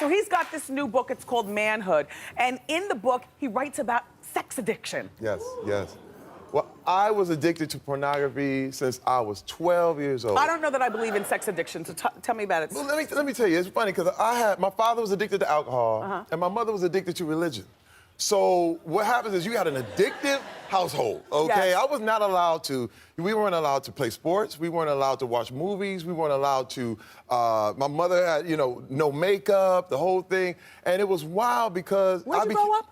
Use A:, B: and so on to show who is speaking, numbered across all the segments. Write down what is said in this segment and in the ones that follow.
A: so he's got this new book. It's called Manhood. And in the book, he writes about sex addiction.
B: Yes, yes. Well, I was addicted to pornography since I was 12 years old.
A: I don't know that I believe in sex addiction, so tell me about it.
B: Well, let me tell you, it's funny because my father was addicted to alcohol, and my mother was addicted to religion. So what happens is you got an addictive household, okay?
A: Yes.
B: I was not allowed to, we weren't allowed to play sports, we weren't allowed to watch movies, we weren't allowed to, my mother had, you know, no makeup, the whole thing, and it was wild because
A: Where'd you grow up?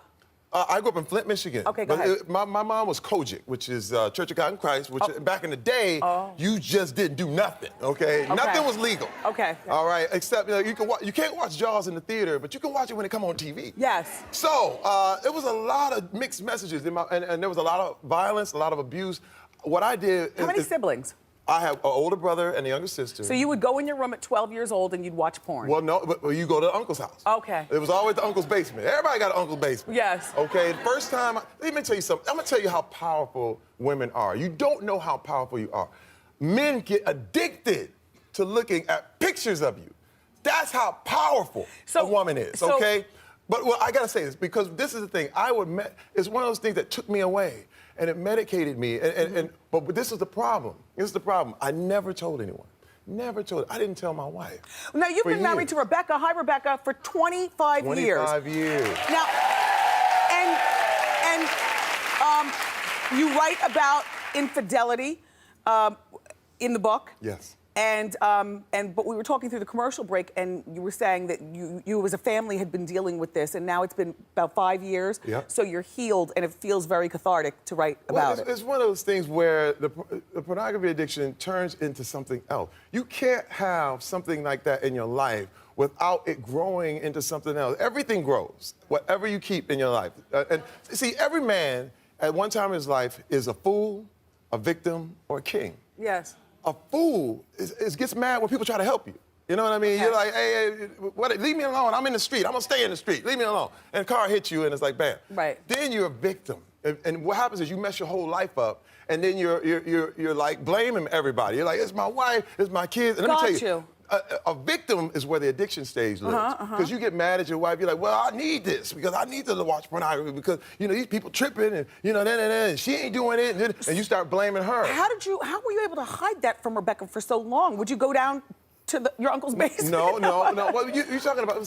B: I grew up in Flint, Michigan.
A: Okay, go ahead.
B: My mom was Kojic, which is Church of God in Christ, which back in the day, you just didn't do nothing, okay? Nothing was legal.
A: Okay.
B: All right, except you can't watch Jaws in the theater, but you can watch it when it come on TV.
A: Yes.
B: So it was a lot of mixed messages, and there was a lot of violence, a lot of abuse. What I did
A: How many siblings?
B: I have an older brother and a younger sister.
A: So you would go in your room at 12 years old and you'd watch porn?
B: Well, no, but you go to the uncle's house.
A: Okay.
B: It was always the uncle's basement. Everybody got an uncle's basement.
A: Yes.
B: Okay, the first time, let me tell you something. I'm gonna tell you how powerful women are. You don't know how powerful you are. Men get addicted to looking at pictures of you. That's how powerful a woman is, okay? But well, I gotta say this, because this is the thing. It's one of those things that took me away, and it medicated me. But this is the problem. This is the problem. I never told anyone. Never told. I didn't tell my wife.
A: Now, you've been married to Rebecca, hi Rebecca, for 25 years.
B: 25 years.
A: Now, and you write about infidelity in the book.
B: Yes.
A: But we were talking through the commercial break, and you were saying that you as a family had been dealing with this, and now it's been about 5 years.
B: Yep.
A: So you're healed, and it feels very cathartic to write about it.
B: It's one of those things where the pornography addiction turns into something else. You can't have something like that in your life without it growing into something else. Everything grows, whatever you keep in your life. And see, every man at one time in his life is a fool, a victim, or a king.
A: Yes.
B: A fool gets mad when people try to help you. You know what I mean? Okay. You're like, hey, leave me alone. I'm in the street. I'm gonna stay in the street. Leave me alone. And a car hits you, and it's like, bam.
A: Right.
B: Then you're a victim. And what happens is you mess your whole life up, and then you're like blaming everybody. You're like, it's my wife, it's my kids. And let me tell you. A victim is where the addiction stage lives. Because you get mad at your wife, you're like, well, I need this because I need to watch pornography because, you know, these people tripping and, you know, and she ain't doing it. And you start blaming her.
A: How were you able to hide that from Rebecca for so long? Would you go down to your uncle's basement?
B: No. Well, you're talking about,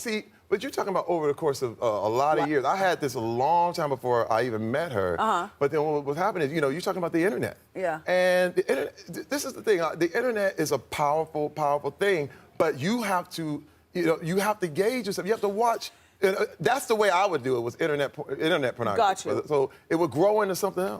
B: but you're talking about over the course of a lot of years. I had this a long time before I even met her. But then what was happening is, you know, you're talking about the internet.
A: Yeah.
B: And the internet, this is the thing. The internet is a powerful, powerful thing. But you have to, you have to gauge yourself. You have to watch. That's the way I would do it. Was internet pornography.
A: Got you.
B: So it would grow into something else.